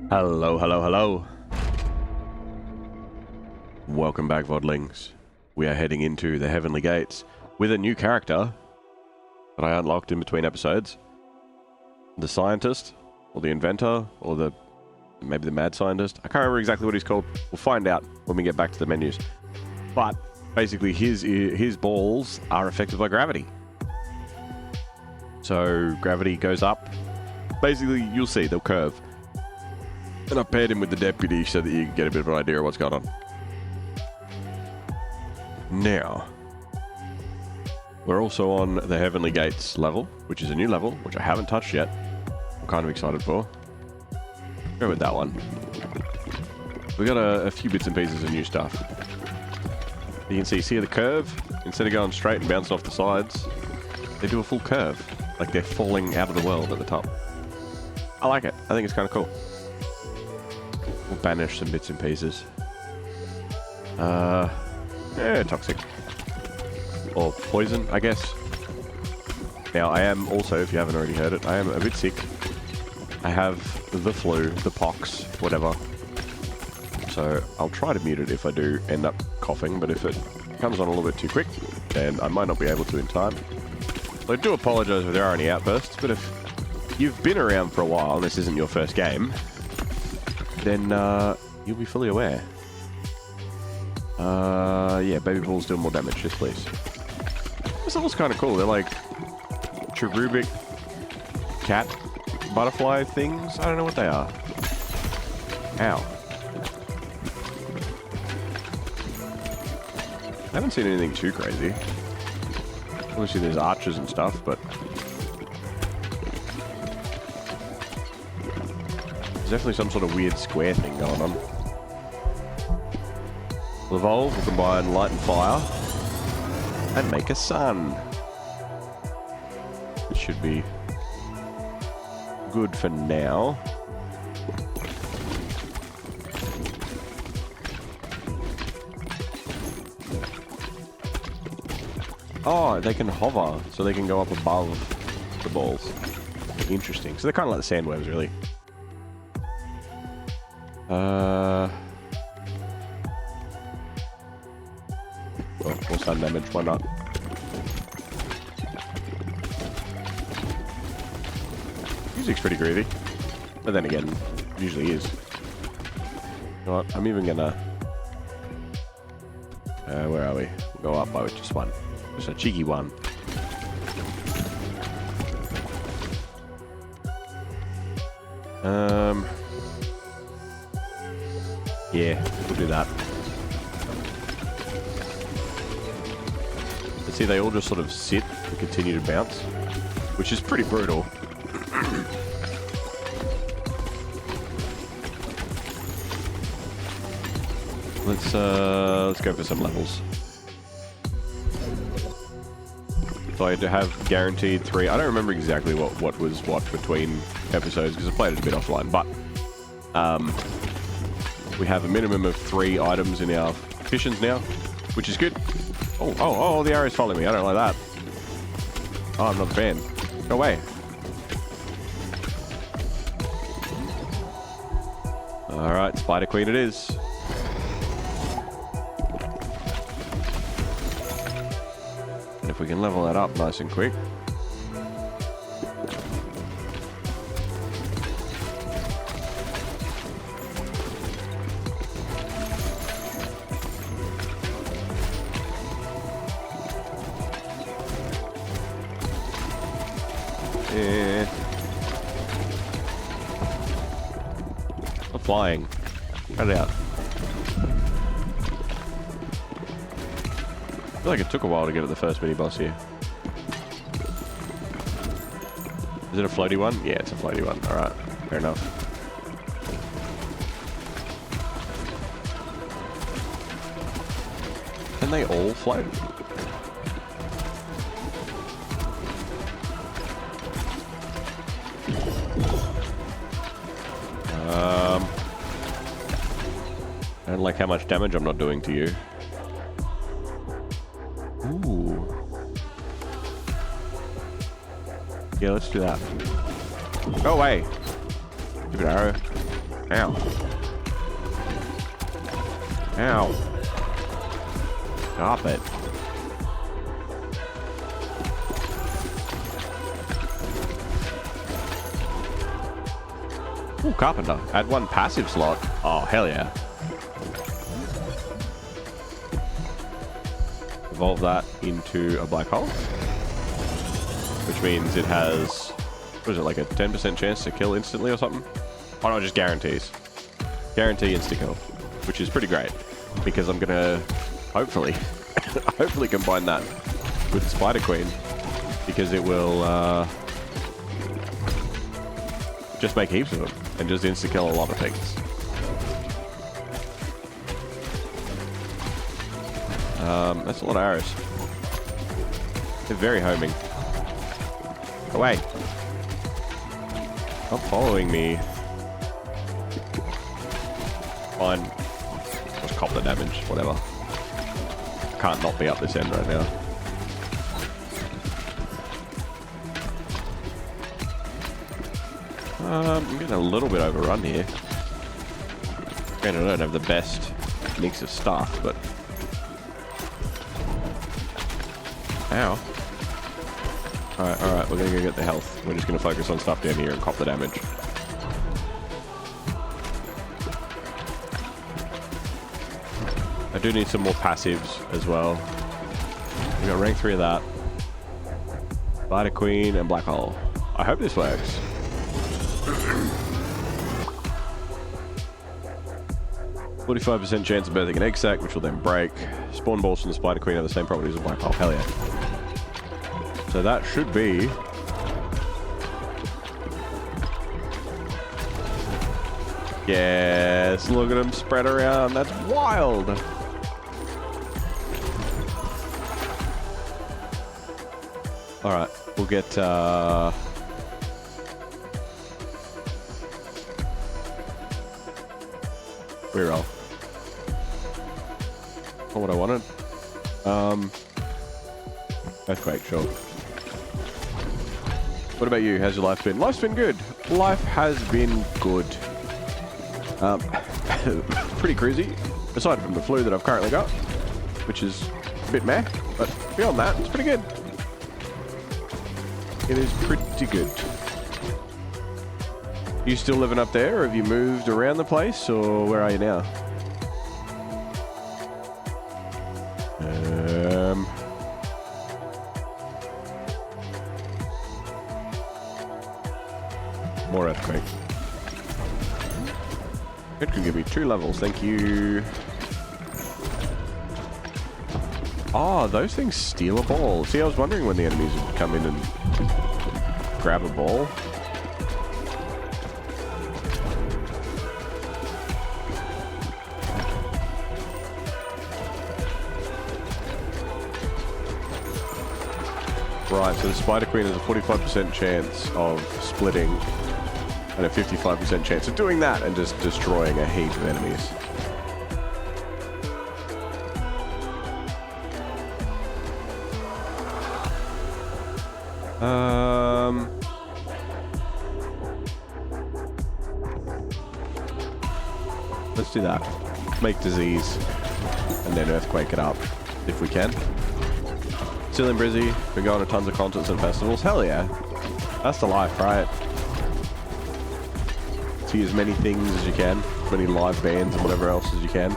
Hello, hello, hello. Welcome back, Vodlings. We are heading into the Heavenly Gates with a new character that I unlocked in between episodes. The scientist, or the inventor, or maybe the mad scientist. I can't remember exactly what he's called. We'll find out when we get back to the menus. But basically his balls are affected by gravity. So gravity goes up. Basically, you'll see, they'll curve. And I paired him with the deputy so that you can get a bit of an idea of what's going on. Now, we're also on the Heavenly Gates level, which is a new level, which I haven't touched yet. I'm kind of excited for. Go with that one. We got a few bits and pieces of new stuff. You can see the curve? Instead of going straight and bouncing off the sides, they do a full curve. Like they're falling out of the world at the top. I like it. I think it's kind of cool. We'll banish some bits and pieces. Yeah, toxic. Or poison, I guess. Now, I am also, if you haven't already heard it, I am a bit sick. I have the flu, the pox, whatever. So, I'll try to mute it if I do end up coughing, but if it comes on a little bit too quick, then I might not be able to in time. So I do apologise if there are any outbursts, but if you've been around for a while and this isn't your first game, then you'll be fully aware. Yeah, baby balls doing more damage, yes please. This level's kind of cool. They're like cherubic cat butterfly things. I don't know what they are. Ow. I haven't seen anything too crazy. Obviously there's archers and stuff, but there's definitely some sort of weird square thing going on. We'll evolve, we'll combine light and fire, and make a sun. This should be good for now. Oh, they can hover, so they can go up above the balls. Interesting. So they're kind of like the sandworms, really. Well, more sun damage, why not? Music's pretty groovy. But then again, it usually is. You know what? I'm even gonna... where are we? We'll go up by just one. Just a cheeky one. Yeah, we'll do that. But see, they all just sort of sit and continue to bounce, which is pretty brutal. Let's go for some levels. So I had to have guaranteed 3. I don't remember exactly what was what between episodes because I played it a bit offline, but we have a minimum of 3 items in our fissions now, which is good. Oh, the arrow's following me. I don't like that. Oh, I'm not a fan. Go away. Alright, Spider Queen it is. And if we can level that up nice and quick. I'm flying. Cut it out. I feel like it took a while to get at the first mini-boss here. Is it a floaty one? Yeah, it's a floaty one. Alright, fair enough. Can they all float? I don't like how much damage I'm not doing to you. Ooh. Yeah, let's do that. Go away. Stupid arrow. Ow. Ow. Stop it. Ooh, carpenter. Add 1 passive slot. Oh, hell yeah. Evolve that into a black hole. Which means it has, what is it, like a 10% chance to kill instantly or something? Oh no, just guarantees. Guarantee insta-kill. Which is pretty great. Because I'm gonna, hopefully, hopefully combine that with Spider Queen. Because it will, just make heaps of them. And just insta-kill a lot of things. That's a lot of arrows. They're very homing. Away. Stop following me. Fine. Just cop the damage, whatever. Can't not be up this end right now. I'm getting a little bit overrun here. Granted, I don't have the best mix of stuff, but... Ow. Alright, we're gonna go get the health. We're just gonna focus on stuff down here and cop the damage. I do need some more passives as well. We got rank 3 of that. Spider Queen and Black Hole. I hope this works. 45% chance of birthing an egg sac, which will then break. Spawn balls from the Spider Queen have the same properties as Black Hole. Hell yeah. So that should be... Yes, look at them spread around. That's wild. Alright, we'll get... Reroll. Not what I wanted. Earthquake, sure. What about you? How's your life been? Life's been good. Life has been good. Pretty crazy. Aside from the flu that I've currently got, which is a bit meh, but beyond that, it's pretty good. It is pretty good. You still living up there, or have you moved around the place, or where are you now? More earthquake. It can give me 2 levels, thank you. Oh, those things steal a ball. See, I was wondering when the enemies would come in and grab a ball. Right, so the Spider Queen has a 45% chance of splitting and a 55% chance of doing that and just destroying a heap of enemies. Let's do that. Make disease and then earthquake it up if we can. Still in Brizzy, been going to tons of concerts and festivals. Hell yeah. That's the life, right? See as many things as you can, as many live bands and whatever else as you can.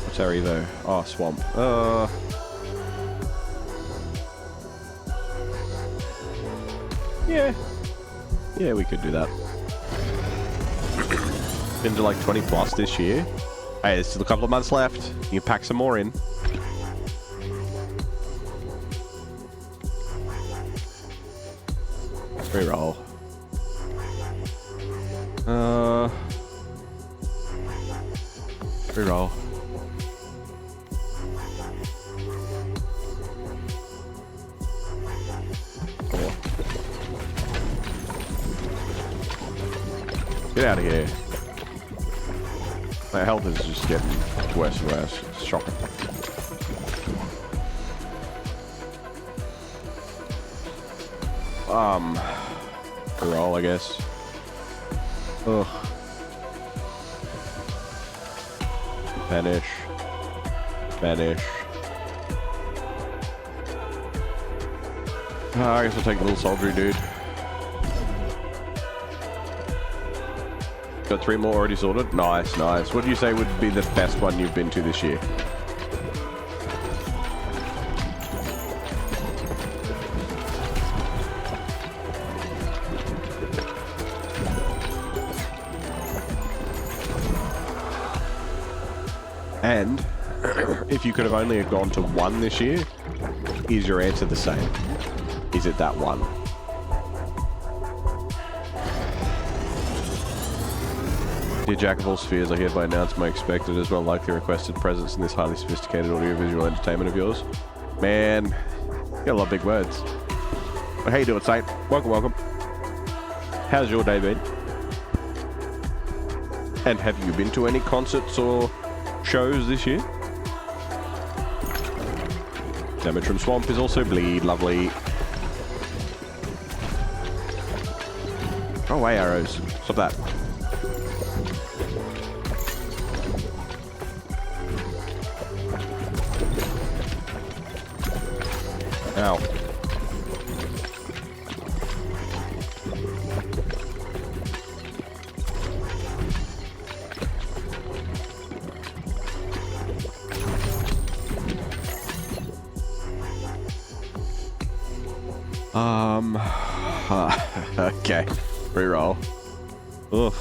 What's our Evo? Oh, swamp. Yeah, we could do that. Been to like 20 plus this year. Hey, there's still a couple of months left. You can pack some more in. Reroll. Reroll. Get out of here. My health is just getting worse and worse. It's shocking. Roll, I guess. Ugh. Vanish. Vanish. I guess I'll take the little soldiery, dude. Got 3 more already sorted. Nice, nice. What do you say would be the best one you've been to this year? And if you could have only gone to one this year, is your answer the same? Is it that one? Dear Jack of all spheres, I hereby announce my expected as well likely requested presence in this highly sophisticated audiovisual entertainment of yours. Man, you got a lot of big words. Well, how you doing, Saint? Welcome, welcome. How's your day been? And have you been to any concerts or shows this year? Damage from Swamp is also bleed, lovely. Oh, way arrows. Stop that. Ow. Okay. Reroll. Oof.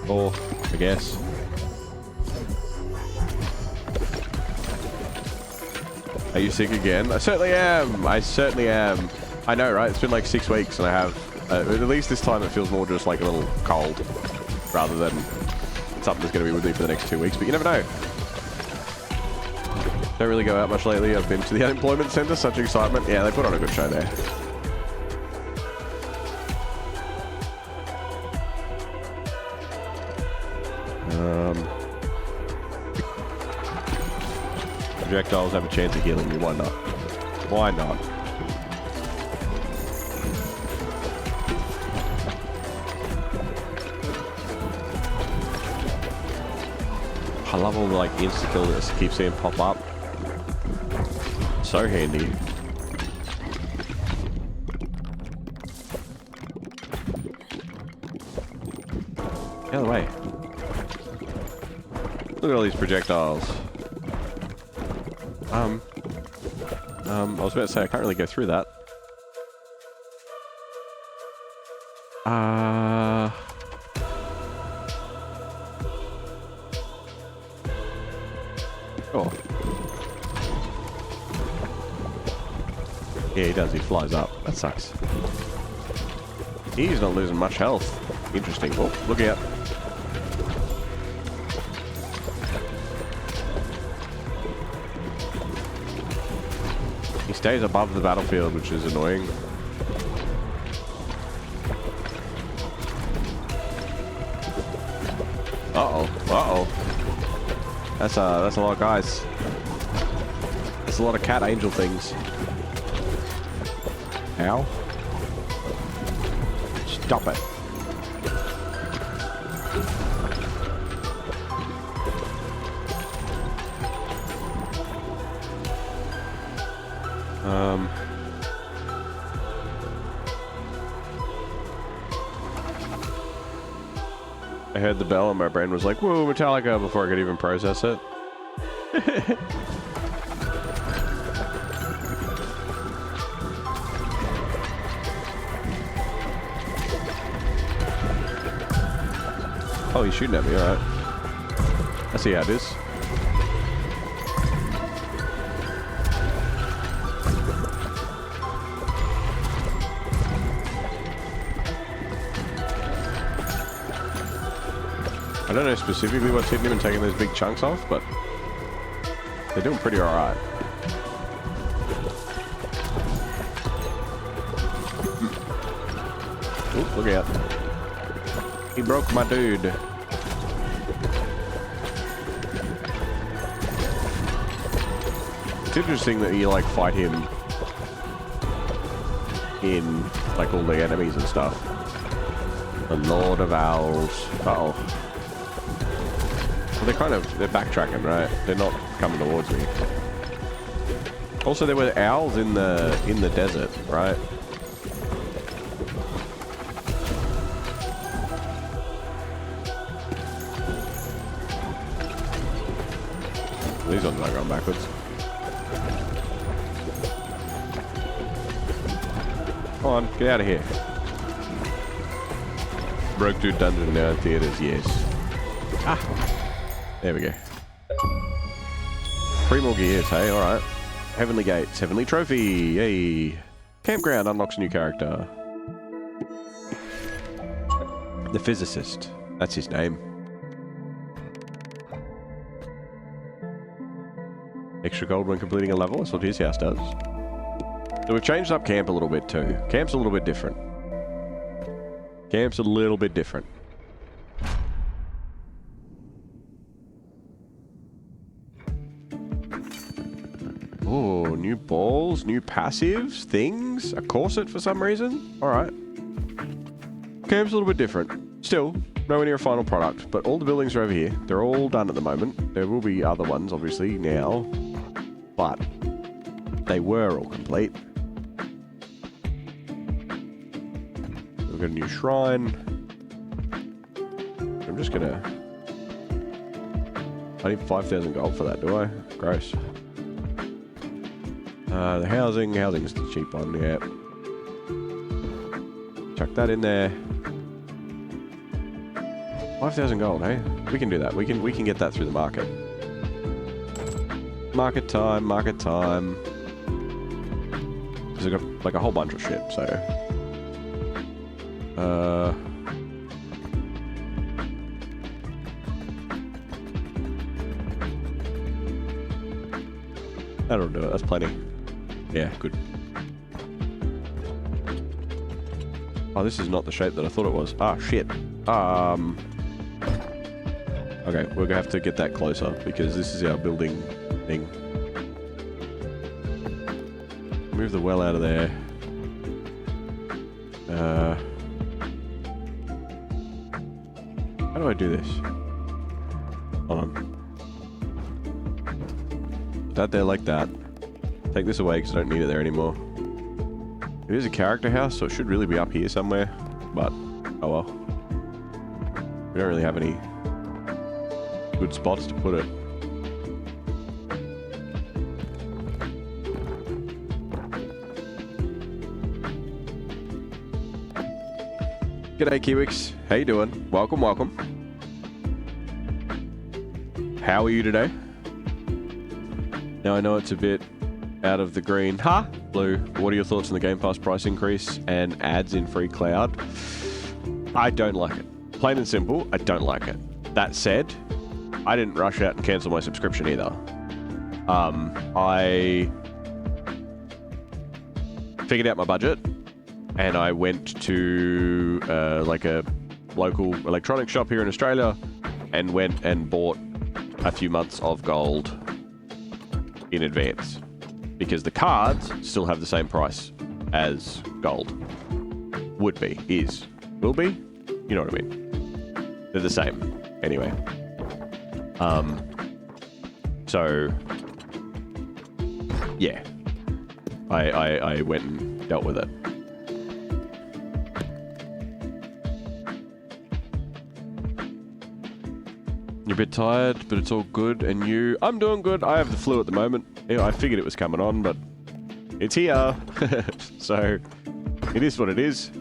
4, I guess. Are you sick again? I certainly am. I certainly am. I know, right? It's been like 6 weeks and I have... at least this time it feels more just like a little cold rather than something that's going to be with me for the next 2 weeks, but you never know. Don't really go out much lately. I've been to the unemployment centre. Such excitement. Yeah, they put on a good show there. Projectiles have a chance of healing me. Why not? Why not? I love all the like insta kill that I keep seeing pop up. So handy. Get out of the way. Look at all these projectiles. I was about to say I can't really go through that. Oh. Yeah, he does. He flies up. That sucks. He's not losing much health. Interesting. Oh, look out. He stays above the battlefield, which is annoying. Uh-oh. Uh-oh. That's a lot of guys. That's a lot of cat angel things. Ow. Stop it. I heard the bell and my brain was like, whoa, Metallica, before I could even process it. Oh, he's shooting at me, alright. I see how it is. I don't know specifically what's hitting him and taking those big chunks off, but they're doing pretty alright. Ooh, look out. He broke my dude. It's interesting that you like fight him in like all the enemies and stuff. The Lord of Owls. Uh-oh. Well, they're backtracking, right? They're not coming towards me. Also, there were owls in the desert, right? These ones aren't going backwards. Come on, get out of here. Broke through dungeon now in theaters, yes. Ah! There we go. 3 more gears, hey, alright. Heavenly Gates, Heavenly Trophy, yay! Campground unlocks a new character. The Physicist, that's his name. Extra gold when completing a level, that's what his house does. So we've changed up camp a little bit too. Camp's a little bit different. Camp's a little bit different. Oh, new balls, new passives, things, a corset for some reason. Alright. Camp's a little bit different. Still, nowhere near a final product, but all the buildings are over here. They're all done at the moment. There will be other ones, obviously, now. But they were all complete. We've got a new shrine. I'm just gonna... I need 5,000 gold for that, do I? Gross. The housing's the cheap one, yeah. Chuck that in there. 5,000 gold, hey? We can do that. We can get that through the market. Market time, market time. Because I've got like a whole bunch of shit, so... That'll do it, that's plenty. Yeah, good. Oh, this is not the shape that I thought it was. Ah, shit. Okay, we're gonna have to get that closer because this is our building thing. Move the well out of there. How do I do this? Hold on. Put that there like that. Take this away because I don't need it there anymore. It is a character house, so it should really be up here somewhere. But, oh well. We don't really have any good spots to put it. G'day Kiwix, how you doing? Welcome, welcome. How are you today? Now I know it's a bit out of the green. Ha! Blue, what are your thoughts on the Game Pass price increase and ads in free cloud? I don't like it. Plain and simple, I don't like it. That said, I didn't rush out and cancel my subscription either. I figured out my budget and I went to like a local electronics shop here in Australia and went and bought a few months of gold in advance because the cards still have the same price as gold. Would be, is, will be, you know what I mean? They're the same anyway. So yeah, I went and dealt with it. You're a bit tired, but it's all good. And you? I'm doing good. I have the flu at the moment. Yeah, I figured it was coming on, but it's here. So it is what it is.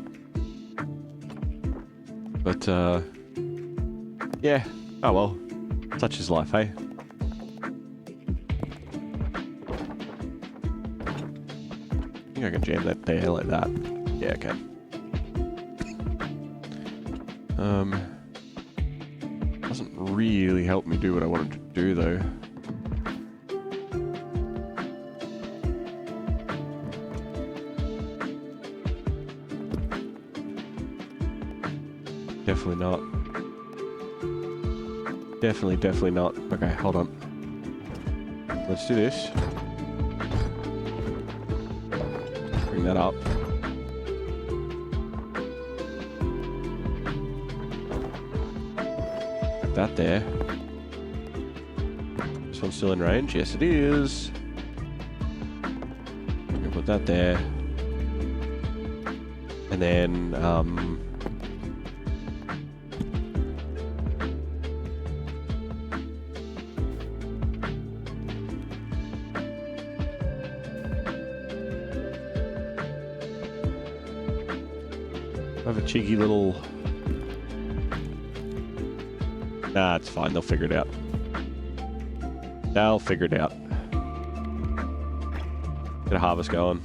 But yeah. Oh well. Such is life, hey? I think I can jam that there like that. Yeah, okay. Doesn't really help me do what I wanted to do, though. Definitely not. Definitely not. Okay, hold on. Let's do this. Bring that up. Put that there. This one's still in range. Yes, it is. I'm gonna put that there. And then, I have a cheeky little... Nah, it's fine. They'll figure it out. They'll figure it out. Get a harvest going.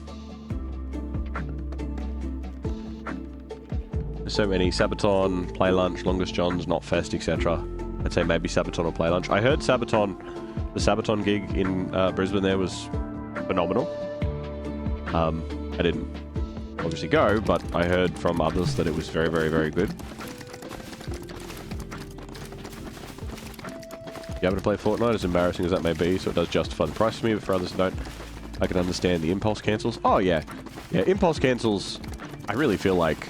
There's so many. Sabaton, Play Lunch, Longest Johns, Not Fest, etc. I'd say maybe Sabaton or Play Lunch. I heard Sabaton, the Sabaton gig in Brisbane there was phenomenal. I didn't obviously go, but I heard from others that it was very, very, very good. You happen to play Fortnite, as embarrassing as that may be, so it does justify the price for me, but for others who don't, I can understand the impulse cancels. Oh yeah. Yeah, impulse cancels, I really feel like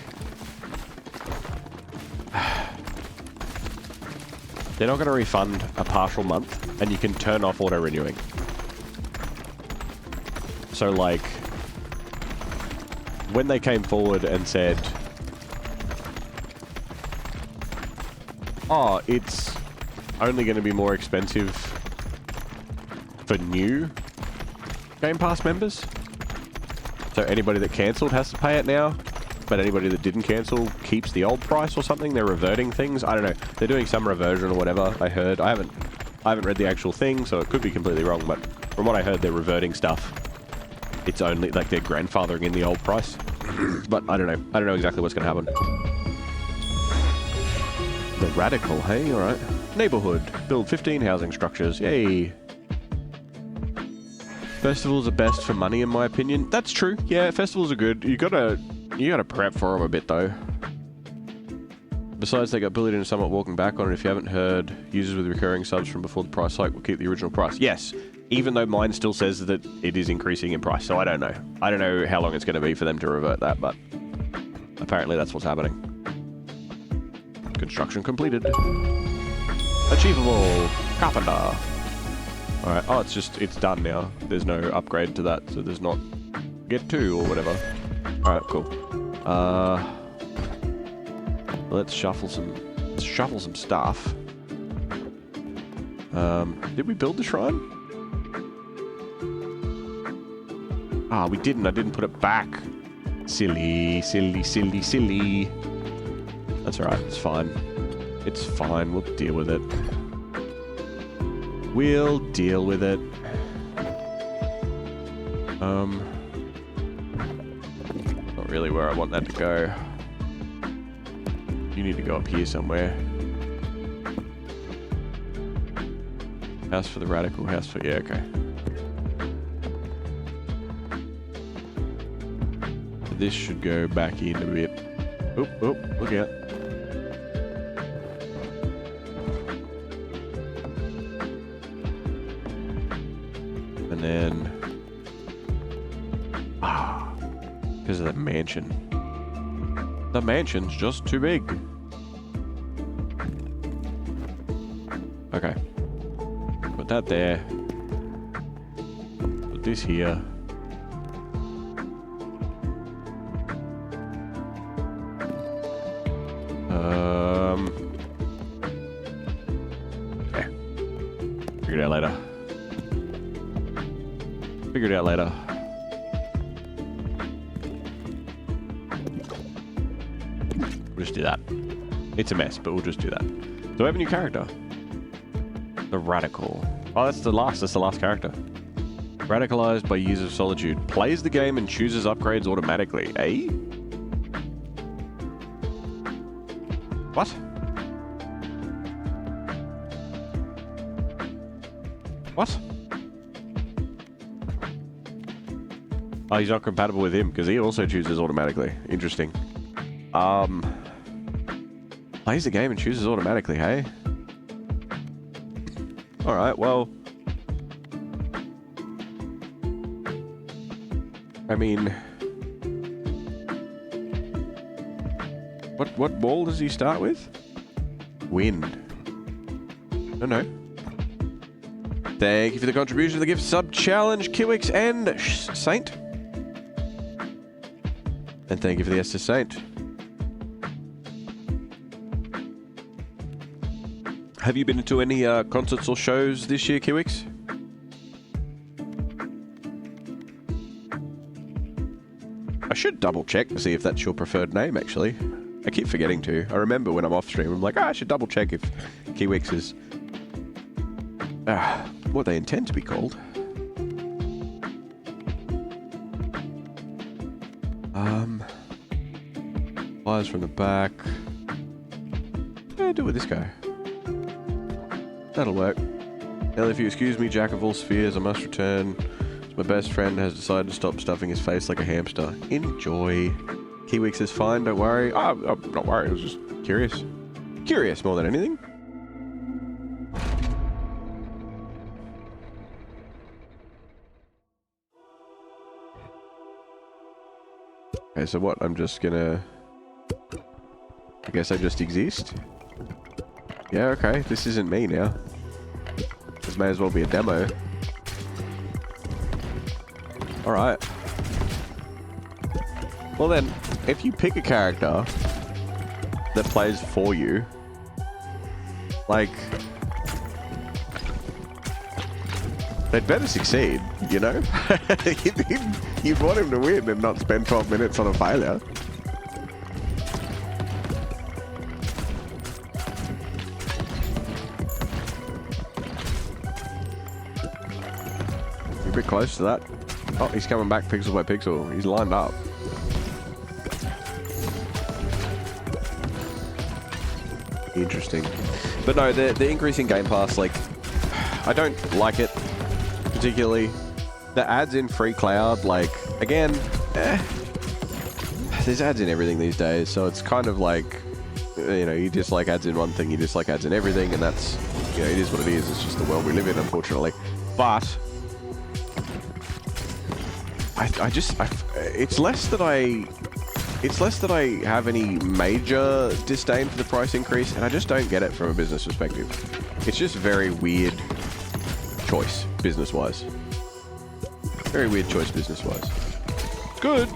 they're not going to refund a partial month, and you can turn off auto-renewing. So, like, when they came forward and said, oh, it's only going to be more expensive for new Game Pass members, so anybody that cancelled has to pay it now, but anybody that didn't cancel keeps the old price or something. They're reverting things. I don't know. They're doing some reversion or whatever, I heard. I haven't read the actual thing, so it could be completely wrong, but from what I heard, they're reverting stuff. It's only, like, they're grandfathering in the old price. But I don't know. I don't know exactly what's going to happen. The Radical, hey? Alright. Neighborhood. Build 15 housing structures. Yay. Festivals are best for money, in my opinion. That's true. Yeah, festivals are good. You gotta prep for them a bit, though. Besides, they got bullied into somewhat walking back on it. If you haven't heard, users with recurring subs from before the price hike will keep the original price. Yes, even though mine still says that it is increasing in price, so I don't know. I don't know how long it's going to be for them to revert that, but apparently that's what's happening. Construction completed. Achievable. Carpenter. Alright, oh, it's done now. There's no upgrade to that, so there's not get to or whatever. Alright, cool. Let's shuffle some stuff. Did we build the shrine? Ah, we didn't. I didn't put it back. Silly. That's alright, it's fine. It's fine, we'll deal with it. We'll deal with it. Not really where I want that to go. You need to go up here somewhere. House for the Radical, house for... yeah, okay. So this should go back in a bit. Oop, look out. And then... because of the mansion. The mansion's just too big. Okay. Put that there. Put this here. Okay. Figure it out later. Figure it out later. We'll just do that. It's a mess, but we'll just do that. So we have a new character. The Radical. Oh, that's the last character. Radicalized by years of solitude. Plays the game and chooses upgrades automatically. Eh? What? What? Oh, he's not compatible with him because he also chooses automatically. Interesting. Plays the game and chooses automatically, hey? Alright, well... I mean... What ball does he start with? Wind. No. Thank you for the contribution to the gift sub challenge, Kiwix and Saint. And thank you for the S to Saint. Have you been to any concerts or shows this year, Kiwix? I should double check to see if that's your preferred name, actually. I keep forgetting to. I remember when I'm off stream, I'm like, I should double check if Kiwix is what they intend to be called. Flyers from the back. Yeah, do it with this guy. That'll work. Ellie, if you excuse me, Jack of all spheres, I must return. My best friend has decided to stop stuffing his face like a hamster. Enjoy. Kiwix is fine, don't worry. I'm not worried, I was just curious. Curious more than anything. Okay, so what? I'm just gonna... I guess I just exist? Yeah, okay. This isn't me now. This may as well be a demo. Alright. Well then, if you pick a character that plays for you, like... they'd better succeed, you know? You'd want him to win and not spend 12 minutes on a failure. You're a bit close to that. Oh, he's coming back pixel by pixel. He's lined up. Interesting. But no, the increase in Game Pass, like, I don't like it particularly. The ads in Free Cloud, like, again, there's ads in everything these days, so it's kind of like, you know, you dislike ads in one thing, you dislike ads in everything, and that's, you know, it is what it is. It's just the world we live in, unfortunately. But it's less that I have any major disdain for the price increase, and I just don't get it from a business perspective. It's just very weird choice, business-wise. Very weird choice, business-wise. It's good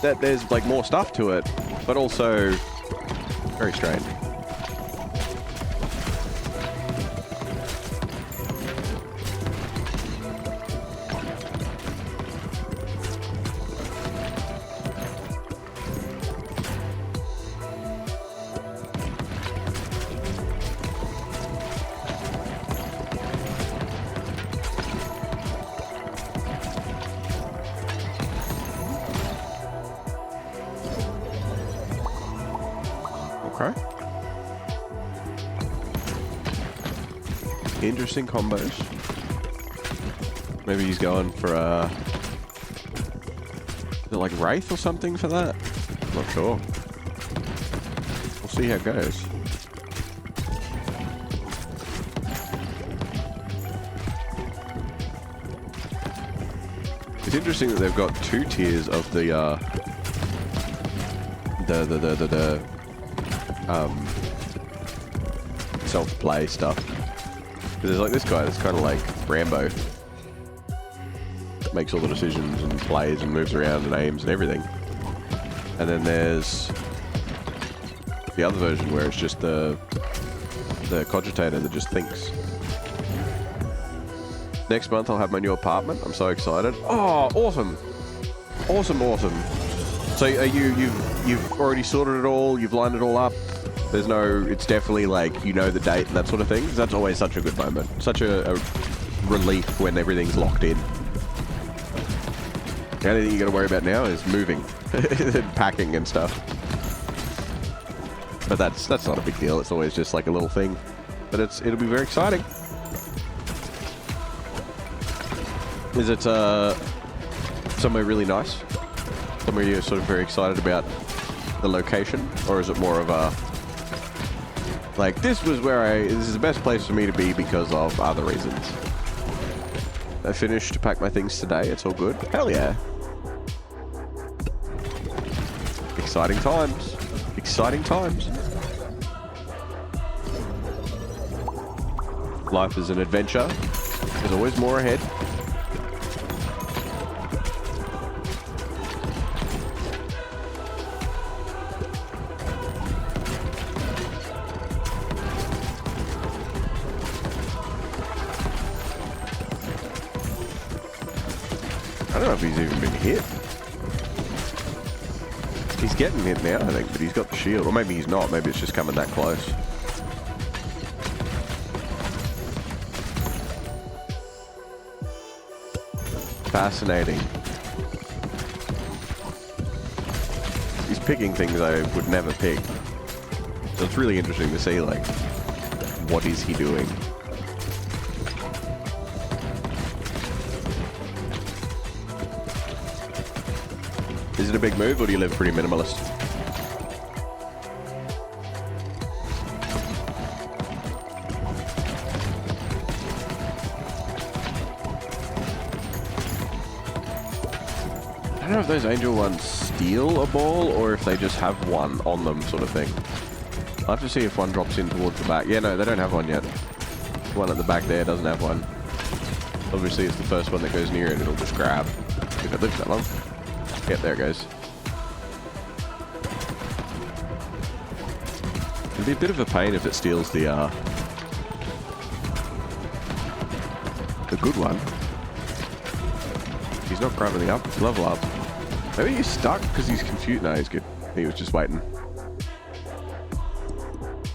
that there's, like, more stuff to it, but also very strange. Interesting combos. Maybe he's going for a... is it like Wraith or something for that? Not sure. We'll see how it goes. It's interesting that they've got two tiers of the self-play stuff. There's like this guy that's kind of like Rambo. Makes all the decisions and plays and moves around and aims and everything. And then there's the other version where it's just the cogitator that just thinks. Next month I'll have my new apartment. I'm so excited. Oh, awesome. Awesome, awesome. So are you've already sorted it all, you've lined it all up? There's no, it's definitely like, you know the date and that sort of thing. That's always such a good moment. Such a relief when everything's locked in. The only thing you got to worry about now is moving and packing and stuff. But that's not a big deal. It's always just like a little thing. But it'll be very exciting. Is it somewhere really nice? Somewhere you're sort of very excited about the location? Or is it more of a... Like, this was where this is the best place for me to be because of other reasons. I finished to pack my things today. It's all good. Hell yeah. Exciting times. Exciting times. Life is an adventure. There's always more ahead. I don't know if he's even been hit. He's getting hit now, I think, but he's got the shield. Or maybe he's not. Maybe it's just coming that close. Fascinating. He's picking things I would never pick. So it's really interesting to see, like, what is he doing? Is it a big move, or do you live pretty minimalist? I don't know if those angel ones steal a ball, or if they just have one on them, sort of thing. I'll have to see if one drops in towards the back. Yeah, no, they don't have one yet. The one at the back there doesn't have one. Obviously, it's the first one that goes near it, it'll just grab. If it lives that long. Yep, there it goes. It'd be a bit of a pain if it steals the good one. He's not grabbing the level up. Maybe he's stuck because he's confused. No, he's good. He was just waiting.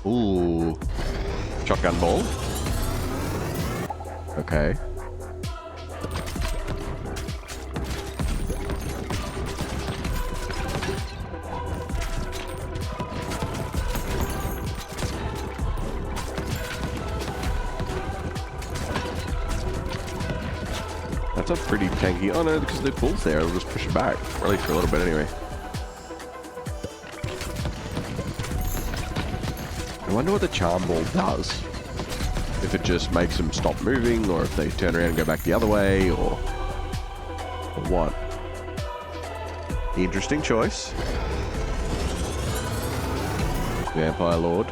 Ooh. Shotgun ball. Okay. That's a pretty tanky. Oh no, because the bull's there, it'll just push it back. Or at least for a little bit anyway. I wonder what the charm ball does. If it just makes them stop moving, or if they turn around and go back the other way, or what. Interesting choice. Vampire Lord.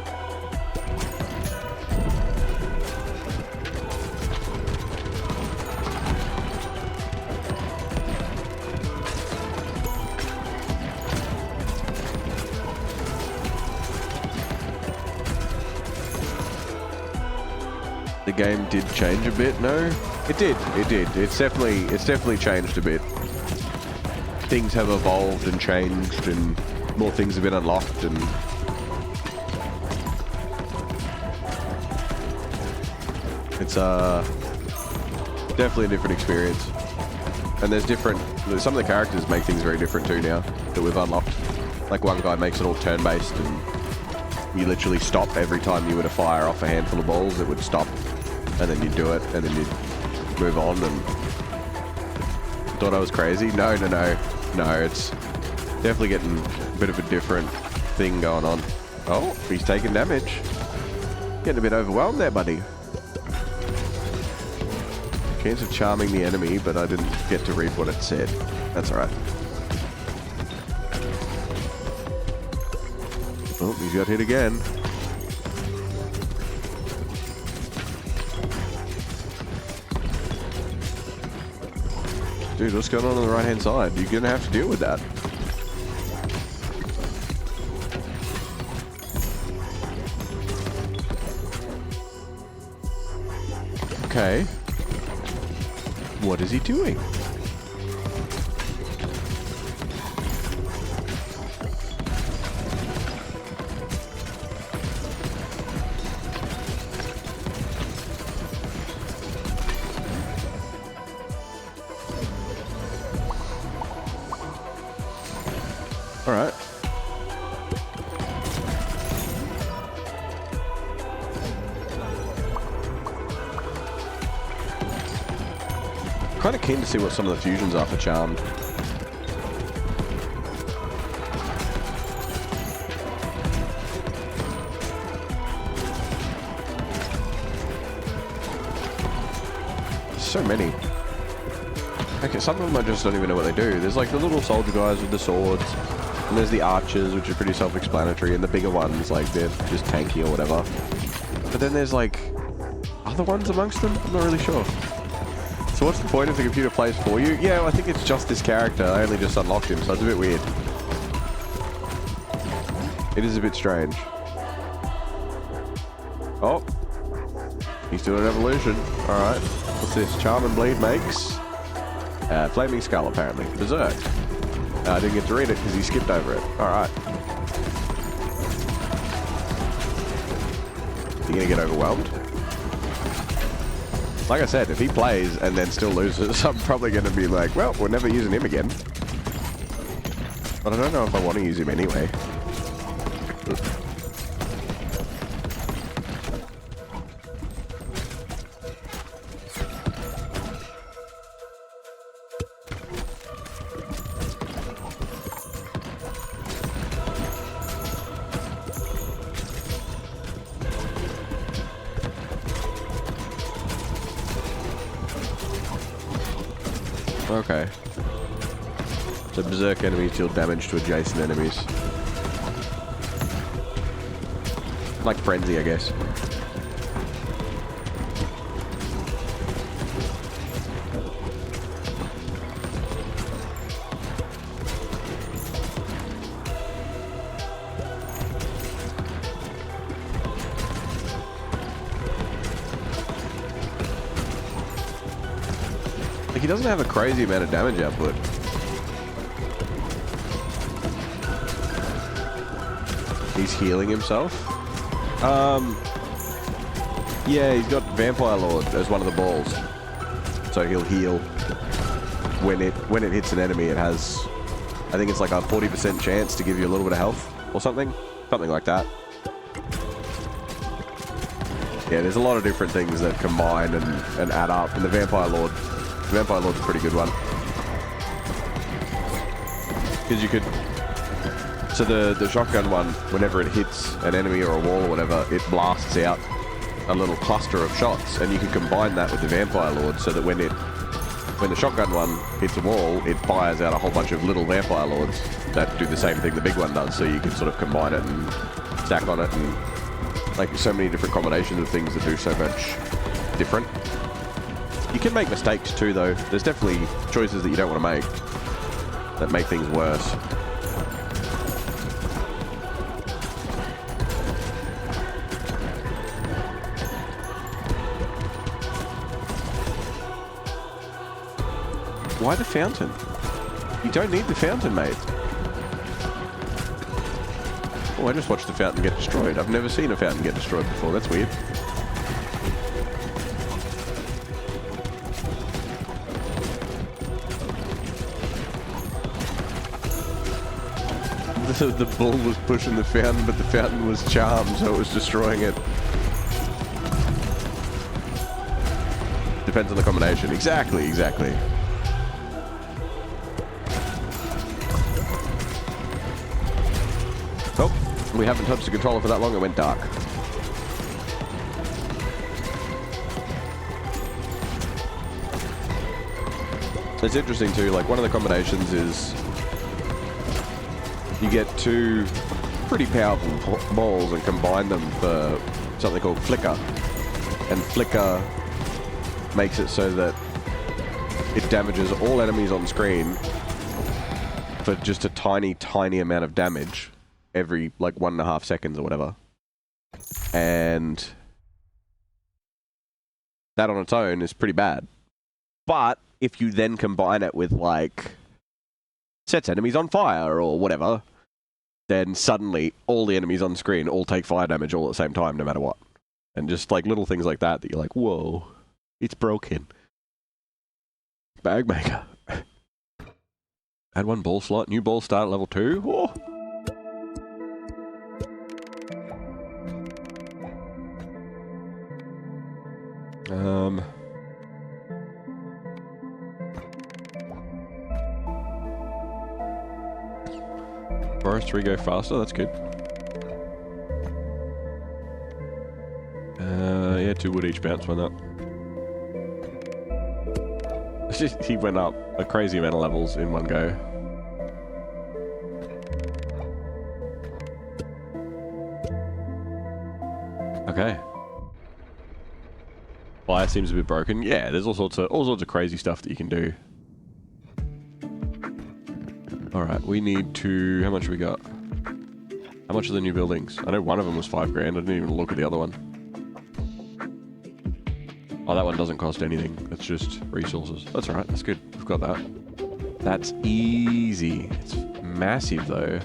The game did change a bit, no? It did. It's definitely changed a bit. Things have evolved and changed, and more things have been unlocked, and it's definitely a different experience. And there's some of the characters make things very different too now that we've unlocked. Like one guy makes it all turn-based, and you literally stop every time you were to fire off a handful of balls, it would stop. And then you'd do it, and then you'd move on, and thought I was crazy. No, it's definitely getting a bit of a different thing going on. Oh, he's taking damage. Getting a bit overwhelmed there, buddy. Chance of charming the enemy, but I didn't get to read what it said. That's alright. Oh, he's got hit again. Dude, what's going on the right-hand side? You're gonna have to deal with that. Okay. What is he doing? All right. Kind of keen to see what some of the fusions are for Charmed. so many. Okay, some of them I just don't even know what they do. There's like the little soldier guys with the swords, and there's the archers, which are pretty self-explanatory, and the bigger ones, like, they're just tanky or whatever. But then there's like other ones amongst them? I'm not really sure. So what's the point if the computer plays for you? Yeah, well, I think it's just this character. I only just unlocked him, so it's a bit weird. It is a bit strange. Oh. He's doing an evolution. Alright. What's this? Charm and Bleed makes... Flaming Skull, apparently. Berserk. I didn't get to read it because he skipped over it. Alright. You gonna get overwhelmed? Like I said, if he plays and then still loses, I'm probably gonna be like, well, we're never using him again. But I don't know if I want to use him anyway. Okay. So Berserk enemies deal damage to adjacent enemies. Like Frenzy, I guess. Like, he doesn't have a crazy amount of damage output. He's healing himself. Yeah, he's got Vampire Lord as one of the balls. So he'll heal when it hits an enemy. It has, I think it's like a 40% chance to give you a little bit of health or something. Something like that. Yeah, there's a lot of different things that combine and add up. And the Vampire Lord's a pretty good one. Because you could... So the shotgun one, whenever it hits an enemy or a wall or whatever, it blasts out a little cluster of shots, and you can combine that with the Vampire Lord so that when the shotgun one hits a wall, it fires out a whole bunch of little Vampire Lords that do the same thing the big one does, so you can sort of combine it and stack on it, and like so many different combinations of things that do so much different. You can make mistakes too, though. There's definitely choices that you don't want to make that make things worse. Why the fountain? You don't need the fountain, mate. Oh, I just watched the fountain get destroyed. I've never seen a fountain get destroyed before. That's weird. The bull was pushing the fountain, but the fountain was charmed, so it was destroying it. Depends on the combination. Exactly, exactly. Oh, we haven't touched the controller for that long, it went dark. It's interesting too, like one of the combinations is you get two pretty powerful balls and combine them for something called flicker. And flicker makes it so that it damages all enemies on screen for just a tiny, tiny amount of damage every like 1.5 seconds or whatever. And that on its own is pretty bad. But if you then combine it with like sets enemies on fire or whatever, then suddenly all the enemies on screen all take fire damage all at the same time, no matter what. And just like little things like that you're like, whoa, it's broken. Bag maker. Add one ball slot, new ball start at level 2. Whoa. Forest 3 go faster, that's good. Yeah, 2 wood each bounce, why not? He went up a crazy amount of levels in one go. Okay. Fire seems a bit broken. Yeah, there's all sorts of crazy stuff that you can do. Alright, we need to... How much have we got? How much are the new buildings? I know one of them was 5 grand. I didn't even look at the other one. Oh, that one doesn't cost anything. That's just resources. That's alright. That's good. We've got that. That's easy. It's massive, though.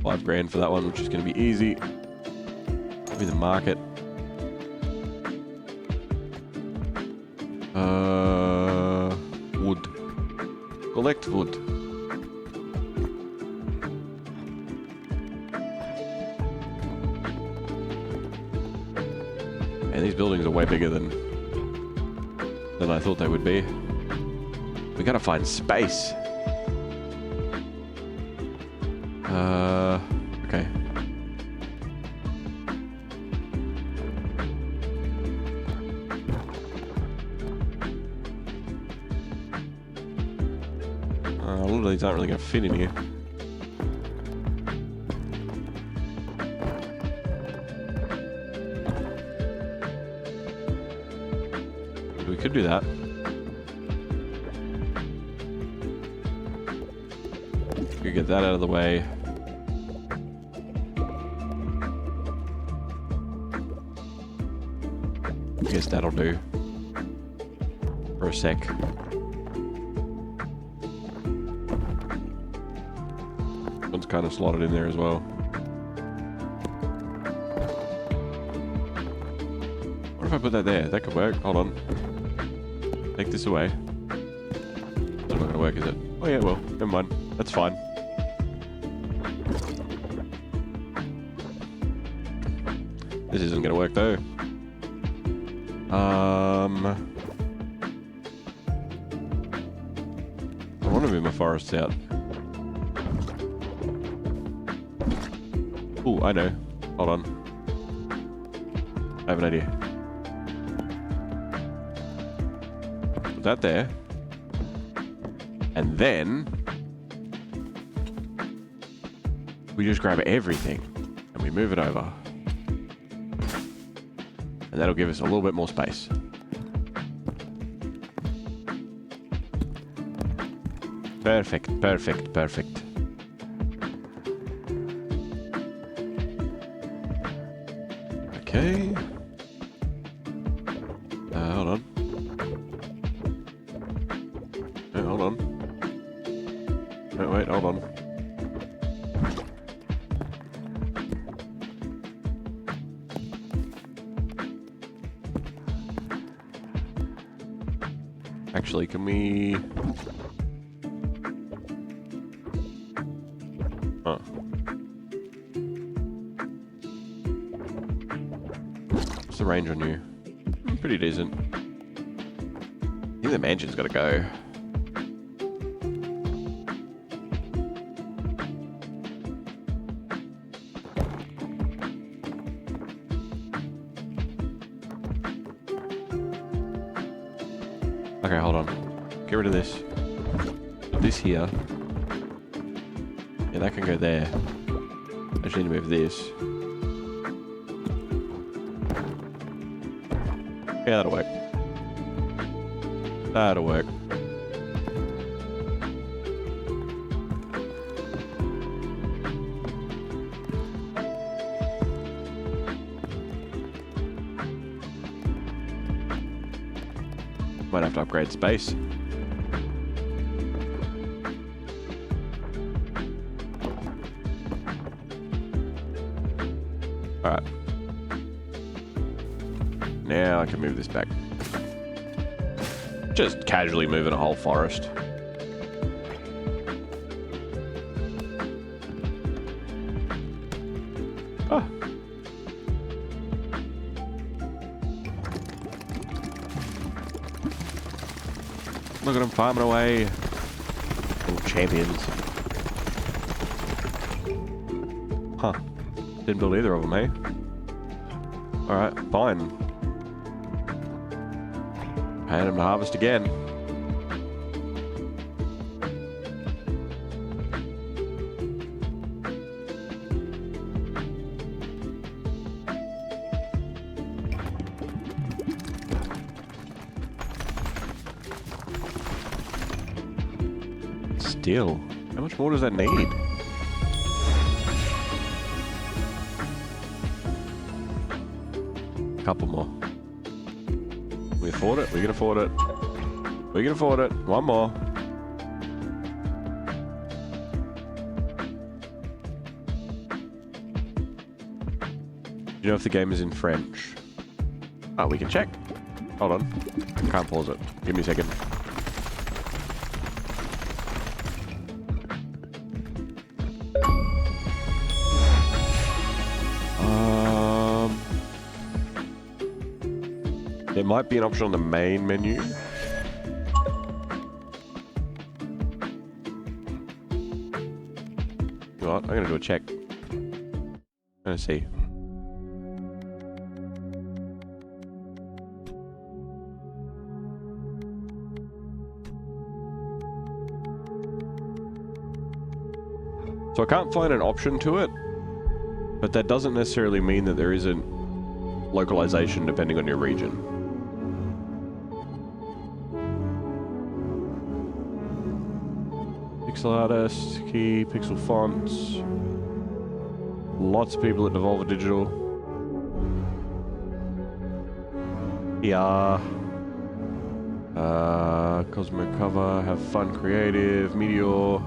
$5 grand for that one, which is going to be easy. Give me the market. Wood. Collect wood. And these buildings are way bigger than I thought they would be. We gotta find space. Okay. A lot of these aren't really going to fit in here. We could do that. We could get that out of the way. I guess that'll do. For a sec. One's kind of slotted in there as well. What if I put that there? That could work. Hold on. Take this away. That's not gonna work, is it? Oh yeah, well, never mind. That's fine. This isn't gonna work though. I want to move my forests out. Ooh, I know. Hold on. I have an idea. Put that there. And then we just grab everything and we move it over. And that'll give us a little bit more space. Perfect, perfect, perfect. Okay. Hold on. No, hold on. No, wait, hold on. Actually, can we... Oh. What's the range on you? Pretty decent. I think the mansion's gotta go. Okay, hold on. Get rid of this. Put this here. Yeah, that can go there. I just need to move this. Yeah, that'll work. That'll work. Might have to upgrade space. Alright. Now I can move this back. Just casually moving a whole forest. Oh. Look at them farming away. Little champions. Huh. Didn't build either of them, eh? Alright, fine. Hand him to harvest again. Still, how much more does that need? Couple more. We afford it? We can afford it. We can afford it. One more. Do you know if the game is in French? Oh, we can check. Hold on. Can't pause it. Give me a second. There might be an option on the main menu. You know what? I'm gonna do a check. I'm gonna see. So I can't find an option to it, but that doesn't necessarily mean that there isn't localization depending on your region. Pixel artist, key, pixel fonts. Lots of people at Devolver Digital. PR. Cosmo cover, have fun creative, meteor.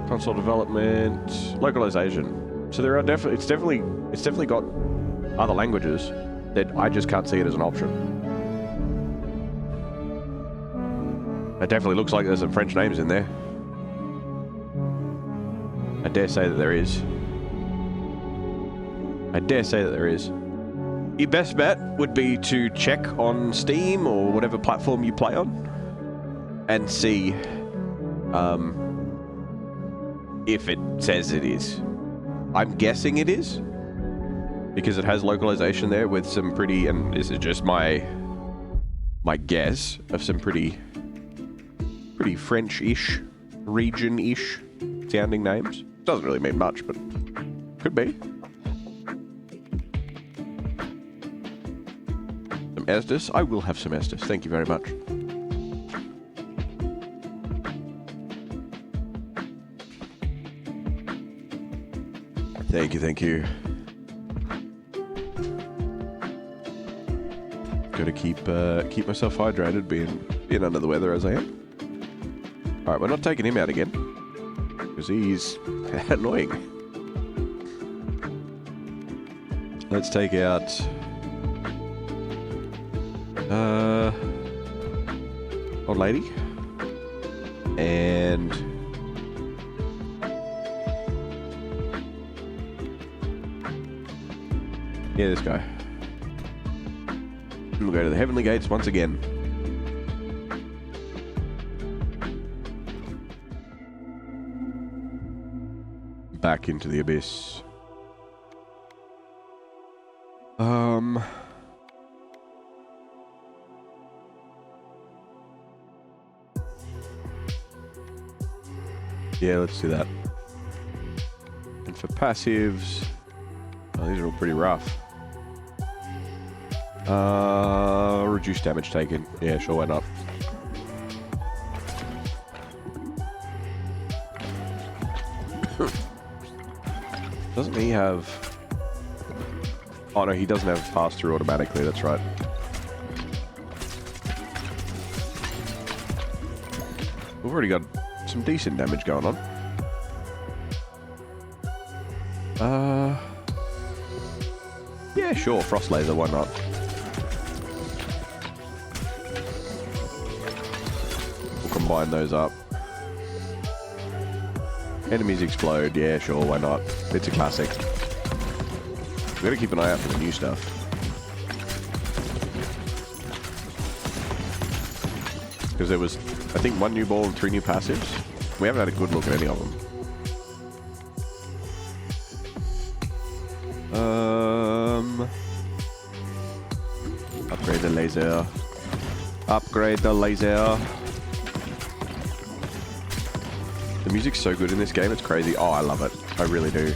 Console development, localization. So there are definitely, it's definitely got other languages that I just can't see it as an option. It definitely looks like there's some French names in there. I dare say that there is. I dare say that there is. Your best bet would be to check on Steam or whatever platform you play on and see if it says it is. I'm guessing it is because it has localization there with some pretty, and this is just my guess of some pretty French-ish, region-ish sounding names. Doesn't really mean much, but could be. Some Estus. I will have some Estus. Thank you very much. Thank you, thank you. Gotta keep myself hydrated, being under the weather as I am. Alright, we're not taking him out again, because he's annoying. Let's take out old lady and yeah, this guy. We'll go to the Heavenly Gates once again. Back into the abyss. Yeah, let's do that. And for passives, oh, these are all pretty rough. Reduce damage taken. Yeah, sure, why not? Doesn't he have... Oh no, he doesn't have pass-through automatically, that's right. We've already got some decent damage going on. Yeah, sure, Frost Laser, why not? We'll combine those up. Enemies explode, yeah, sure, why not? It's a classic. We've got to keep an eye out for the new stuff. Because there was, I think, 1 new ball and 3 new passives. We haven't had a good look at any of them. Upgrade the laser. Upgrade the laser. The music's so good in this game, it's crazy. Oh, I love it. I really do.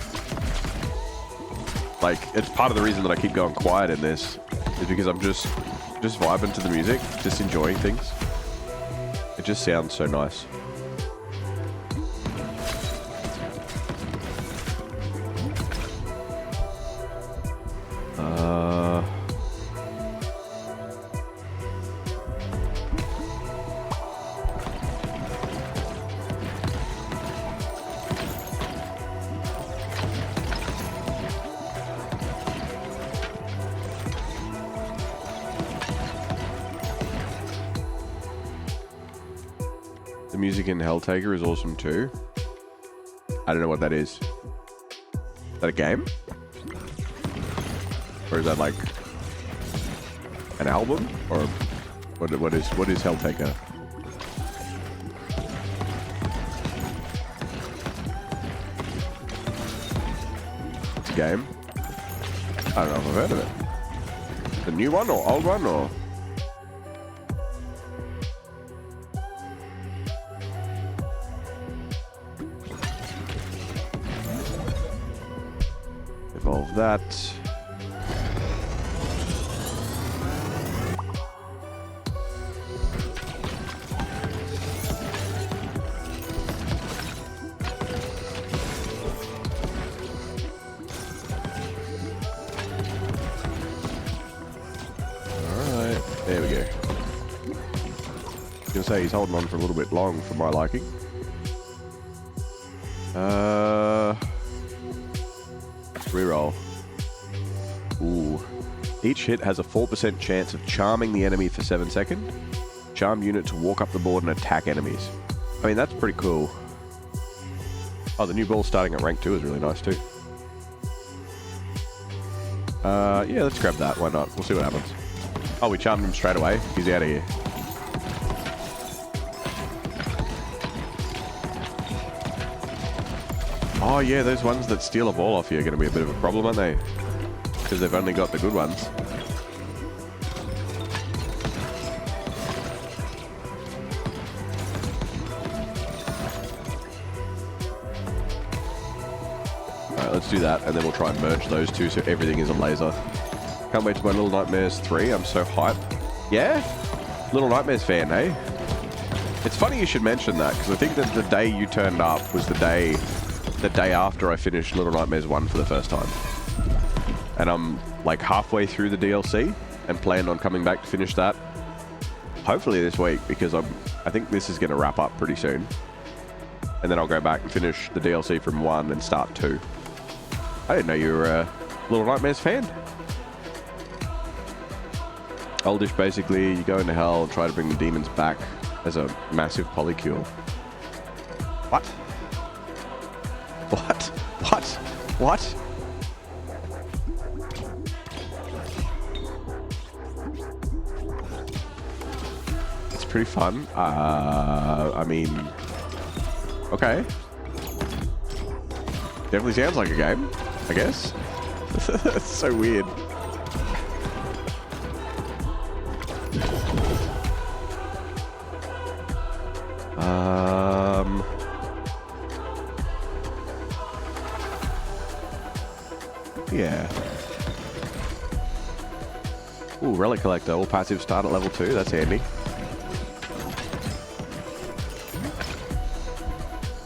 Like, it's part of the reason that I keep going quiet in this, is because I'm just vibing to the music, just enjoying things. It just sounds so nice. The music in Helltaker is awesome too. I don't know what that is. Is that a game? Or is that like an album? Or what is Helltaker? It's a game? I don't know if I've heard of it. The new one or old one or? Evolve that. Alright, there we go. I was gonna say he's holding on for a little bit long for my liking. Reroll. Ooh. Each hit has a 4% chance of charming the enemy for 7 seconds. Charm unit to walk up the board and attack enemies. I mean, that's pretty cool. Oh, the new ball starting at rank 2 is really nice too. Yeah, let's grab that. Why not? We'll see what happens. Oh, we charmed him straight away. He's out of here. Oh yeah, those ones that steal a ball off you are going to be a bit of a problem, aren't they? Because they've only got the good ones. Alright, let's do that, and then we'll try and merge those two so everything is a laser. Can't wait to my Little Nightmares 3, I'm so hyped. Yeah? Little Nightmares fan, eh? It's funny you should mention that, because I think that the day you turned up was the day after I finished Little Nightmares 1 for the first time. And I'm like halfway through the DLC and plan on coming back to finish that hopefully this week, because I think this is going to wrap up pretty soon. And then I'll go back and finish the DLC from 1 and start 2. I didn't know you were a Little Nightmares fan. Oldish, basically, you go into hell and try to bring the demons back as a massive polycule. What? What? What? What? It's pretty fun. I mean, okay. Definitely sounds like a game, I guess. It's so weird. Yeah. Ooh, relic collector. All passive start at level 2. That's handy.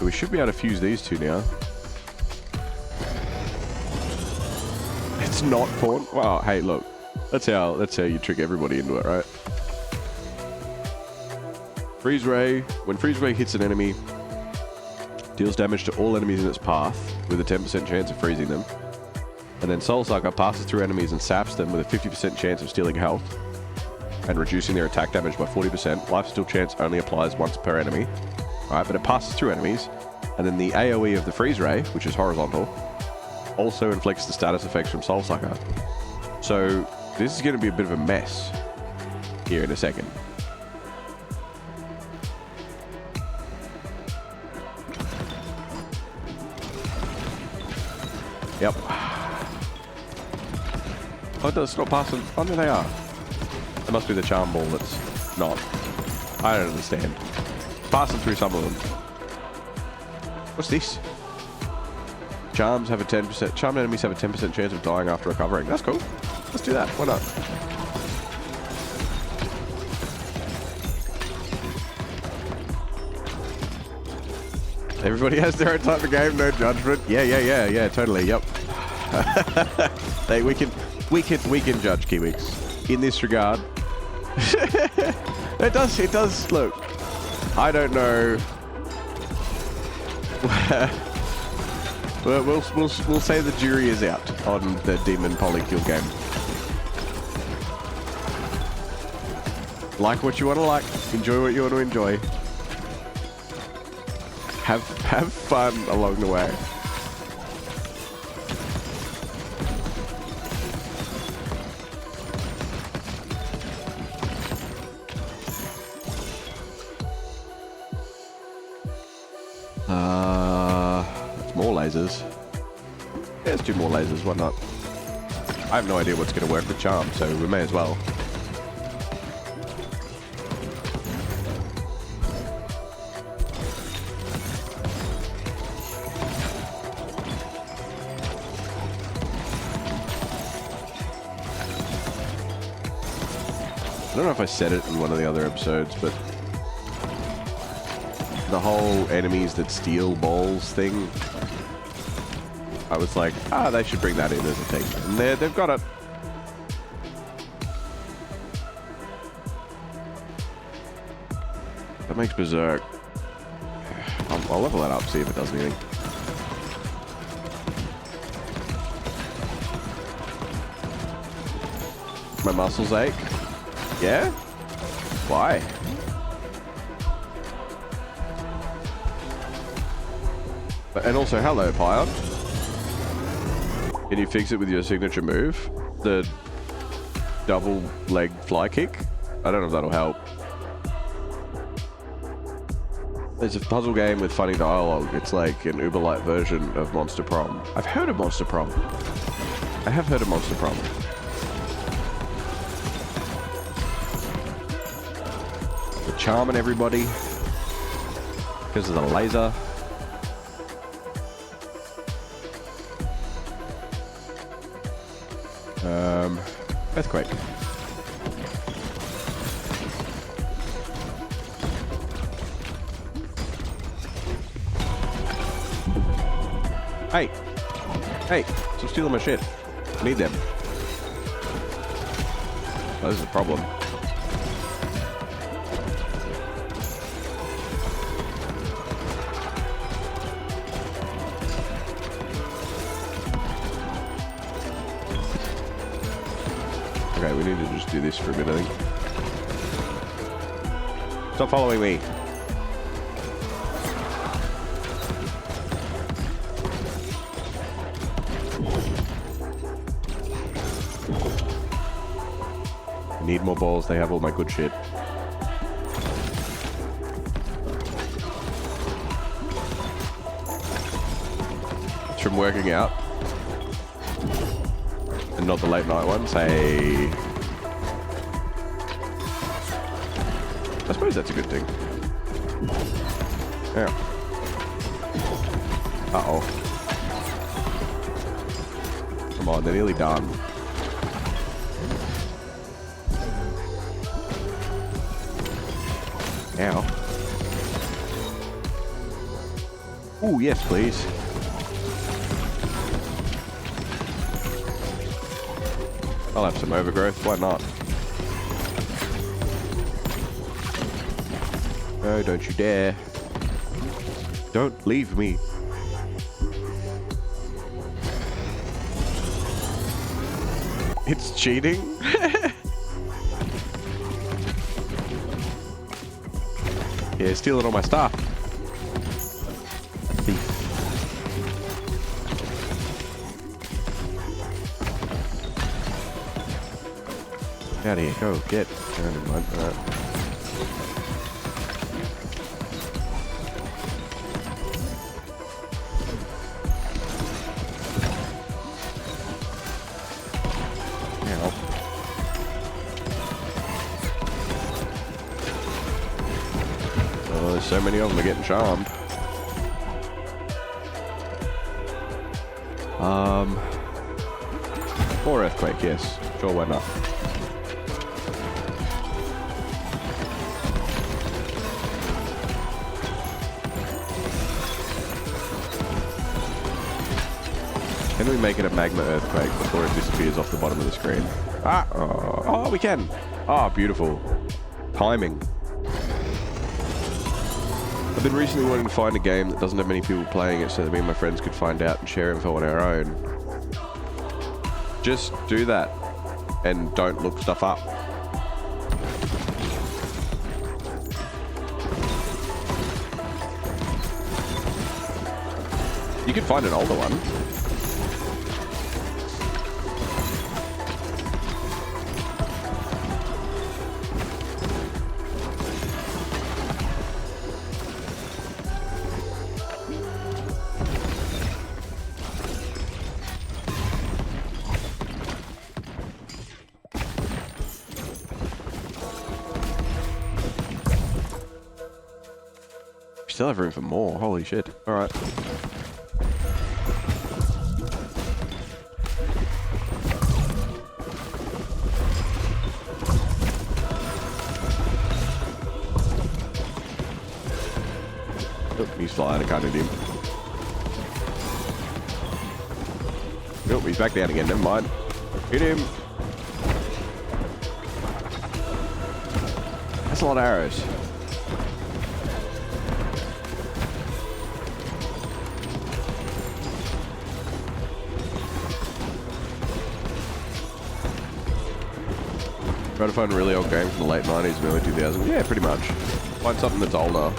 We should be able to fuse these two now. It's not porn. Wow. Hey, look. That's how you trick everybody into it, right? Freeze ray. When freeze ray hits an enemy, deals damage to all enemies in its path with a 10% chance of freezing them. And then Soul Sucker passes through enemies and saps them with a 50% chance of stealing health and reducing their attack damage by 40%. Lifesteal chance only applies once per enemy. Alright, but it passes through enemies. And then the AoE of the freeze ray, which is horizontal, also inflicts the status effects from Soul Sucker. So this is going to be a bit of a mess here in a second. Yep. Oh, it's not passing. Oh, no, they are. It must be the charm ball that's not. I don't understand. Passing through some of them. What's this? Charms have a 10%. Charmed enemies have a 10% chance of dying after recovering. That's cool. Let's do that. Why not? Everybody has their own type of game, no judgment. Yeah, totally. Yep. Hey, we can judge Kiwix in this regard. It does. Look, I don't know. we'll say the jury is out on the Demon Polykill game. Like what you want to like. Enjoy what you want to enjoy. Have fun along the way. More lasers. Yeah, let's do more lasers, why not? I have no idea what's going to work with charm, so we may as well. I don't know if I said it in one of the other episodes, but the whole enemies that steal balls thing, I was like, they should bring that in as a thing. And they've got it. That makes Berserk. I'll level that up, see if it does anything. My muscles ache. Yeah? Why? And also, hello, Pion. Can you fix it with your signature move? The double leg fly kick? I don't know if that'll help. There's a puzzle game with funny dialogue. It's like an Uber-light version of Monster Prom. I've heard of Monster Prom. I have heard of Monster Prom. We're charming everybody because of the laser. Earthquake. Hey! Hey! Stop stealing my shit. I need them. Oh, this is a problem. Okay, we need to just do this for a bit, I think. Stop following me. I need more balls, they have all my good shit. It's from working out. And not the late night ones. Hey. I suppose that's a good thing. Yeah. Uh-oh. Come on, they're nearly done. Ow. Ooh, yes, please. I'll have some overgrowth, why not? No, don't you dare. Don't leave me. It's cheating? Yeah, stealing all my stuff. Thief. Out of here, go, get. Oh, never mind. Ow. so many of them are getting charmed. Or earthquake, yes. Sure, why not? Can we make it a magma earthquake before it disappears off the bottom of the screen? Ah! Oh, we can! Ah, beautiful. Timing. I've been recently wanting to find a game that doesn't have many people playing it so that me and my friends could find out and share info on our own. Just do that. And don't look stuff up. You can find an older one. Still have room for more. Holy shit. Alright. Oh, he's flying. I can't hit him. Oh, he's back down again. Never mind. Hit him. That's a lot of arrows. Try to find a really old game from the late 90s and early 2000s. Yeah, pretty much. Find something that's older.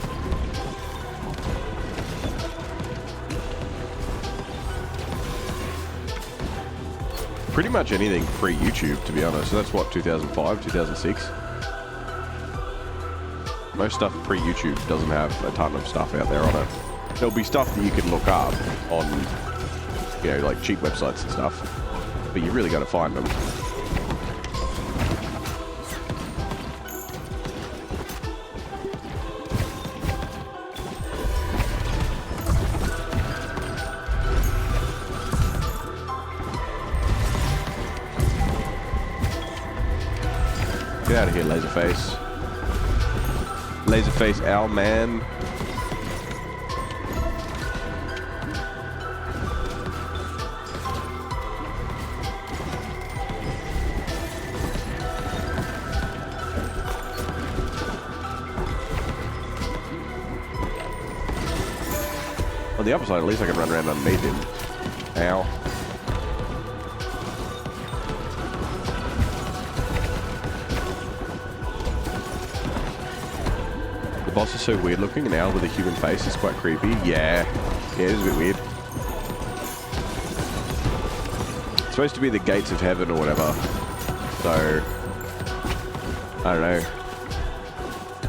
Pretty much anything pre-YouTube, to be honest. So that's what, 2005, 2006? Most stuff pre-YouTube doesn't have a ton of stuff out there on it. There'll be stuff that you can look up on, you know, like cheap websites and stuff. But you really got to find them. Get out of here, Laserface. Laserface owl man. On the upper side, at least I can run around underneath him. Ow. The boss is so weird looking, an owl with a human face is quite creepy. Yeah, it is a bit weird. It's supposed to be the gates of heaven or whatever. So, I don't know.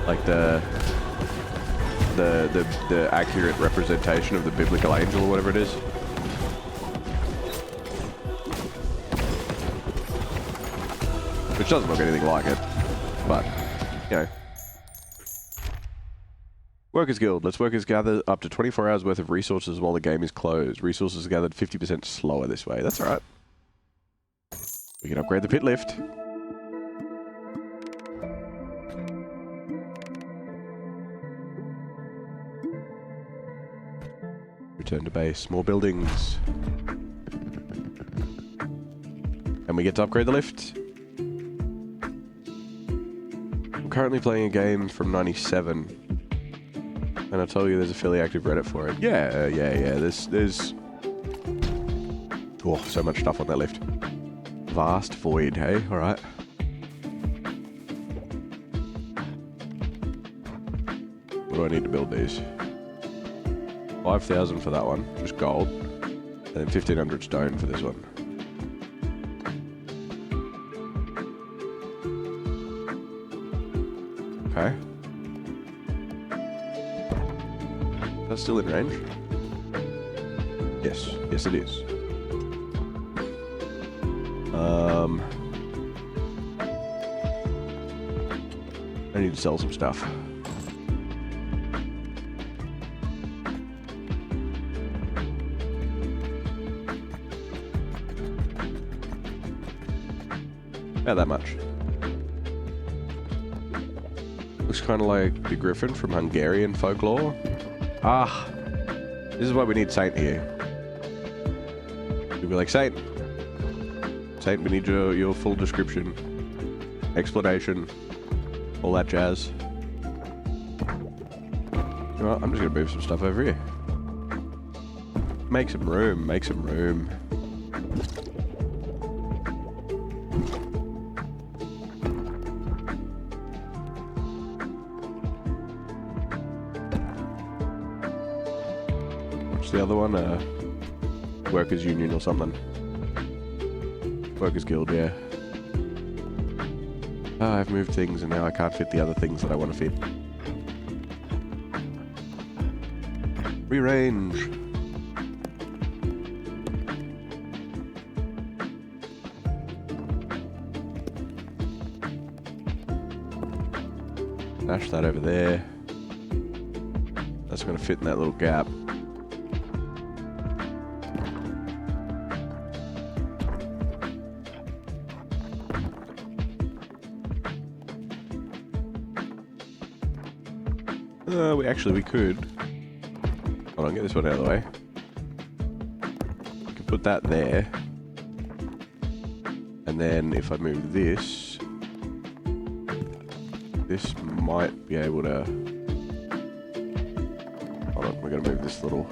Like the accurate representation of the biblical angel or whatever it is. Which doesn't look anything like it, but, you know. Workers Guild. Let's workers gather up to 24 hours worth of resources while the game is closed. Resources are gathered 50% slower this way. That's alright. We can upgrade the pit lift. Return to base. More buildings. And we get to upgrade the lift. I'm currently playing a game from 97. And I'll tell you there's a fairly active Reddit for it. Yeah. There's... Oh, so much stuff on that lift. Vast void, hey? Alright. What do I need to build these? 5,000 for that one, just gold. And then 1,500 stone for this one. Okay. That's still in range? Yes. Yes, it is. I need to sell some stuff. About that much. Looks kind of like the griffin from Hungarian folklore. Ah, this is why we need Saint here. You'll be like, Saint, we need your full description, explanation, all that jazz. You know what? I'm just gonna move some stuff over here. Make some room, make some room. What's the other one? Workers' Union or something. Workers' Guild, yeah. Oh, I've moved things and now I can't fit the other things that I want to fit. Rearrange. Dash that over there. That's going to fit in that little gap. We could. Hold on, get this one out of the way. We could put that there. And then if I move this, this might be able to... Hold on, we're going to move this little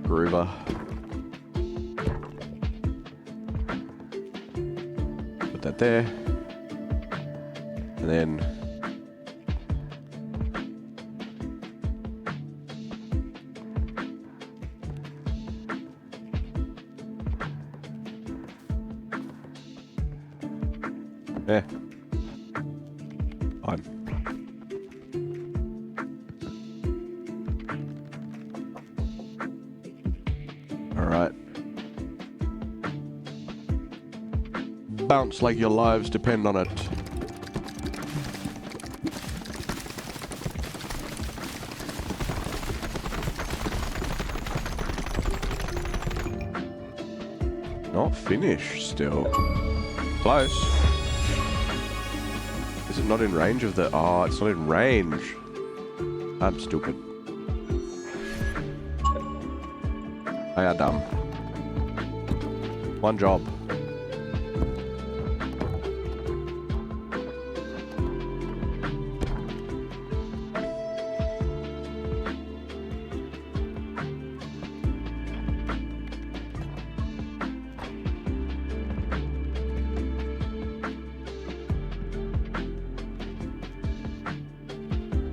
groover. Put that there. And then... Yeah. Fine. Alright. Bounce like your lives depend on it. Not finished still. Close. Is it not in range of the... Oh, it's not in range. I'm stupid. I are dumb. One job.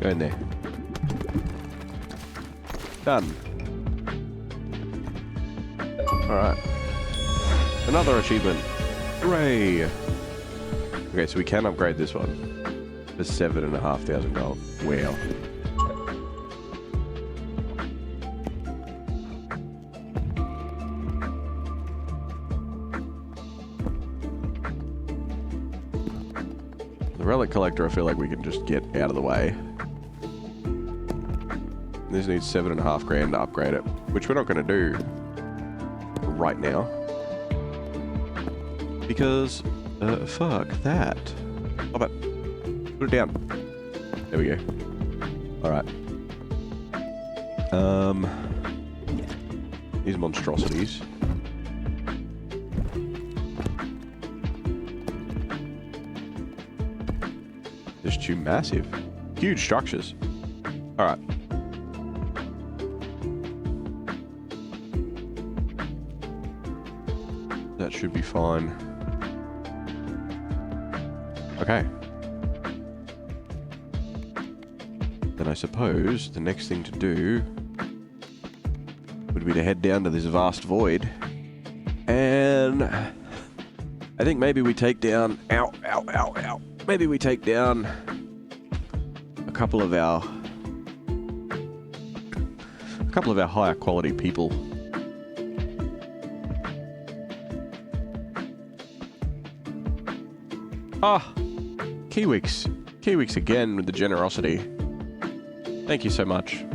Go in there. Done. Alright. Another achievement. Hooray! Okay, so we can upgrade this one. For 7,500 gold. Wow. The relic collector, I feel like we can just get out of the way. This needs 7.5 grand to upgrade it, which we're not going to do right now. Because, fuck that. Stop it. Put it down. There we go. Alright. These monstrosities. Just too massive. Huge structures. Alright. That should be fine. Okay. Then I suppose the next thing to do would be to head down to this vast void. And I think maybe we take down... Ow, ow, ow, ow. Maybe we take down a couple of our higher quality people. Ah, Kiwix. Kiwix again with the generosity. Thank you so much.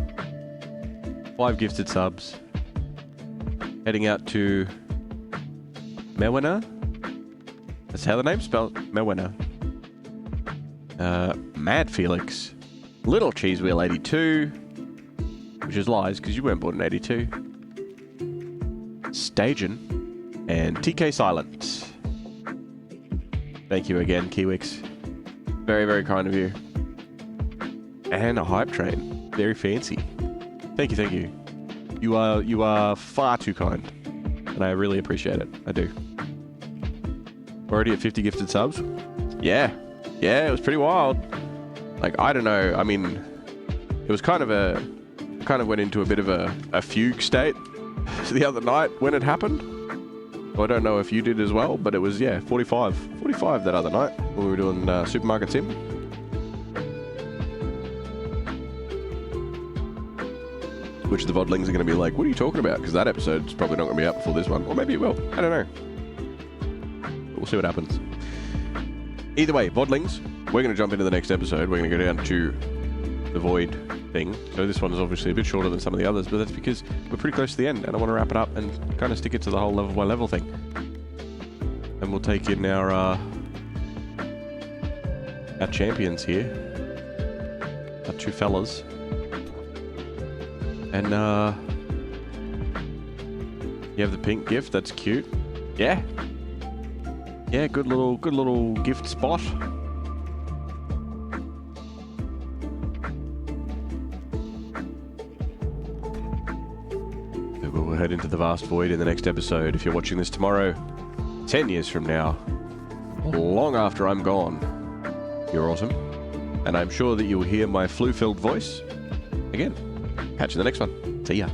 5 gifted subs. Heading out to Mewena. That's how the name's spelled. Melwena. Mad Felix. Little Cheese Wheel 82. Which is lies, because you weren't born in 82. Stagen. And TK Silent. Thank you again, Kiwix. Very, very kind of you. And a hype train. Very fancy. Thank you, thank you. You are far too kind. And I really appreciate it. I do. Already at 50 gifted subs? Yeah. Yeah, it was pretty wild. Like, I don't know. I mean, it was kind of went into a bit of a fugue state the other night when it happened. I don't know if you did as well, but it was, yeah, 45 that other night when we were doing Supermarket Sim. Which the Vodlings are going to be like, what are you talking about? Because that episode's probably not going to be out before this one. Or maybe it will. I don't know. But we'll see what happens. Either way, Vodlings, we're going to jump into the next episode. We're going to go down to the Void thing. So this one is obviously a bit shorter than some of the others, but that's because we're pretty close to the end, and I want to wrap it up and kind of stick it to the whole level by level thing. And we'll take in our champions here. Our two fellas. And you have the pink gift. That's cute. Yeah. Yeah, good little gift spot. We'll head into the vast void in the next episode. If you're watching this tomorrow, 10 years from now, long after I'm gone, you're awesome. And I'm sure that you'll hear my flu-filled voice again. Catch you in the next one. See ya.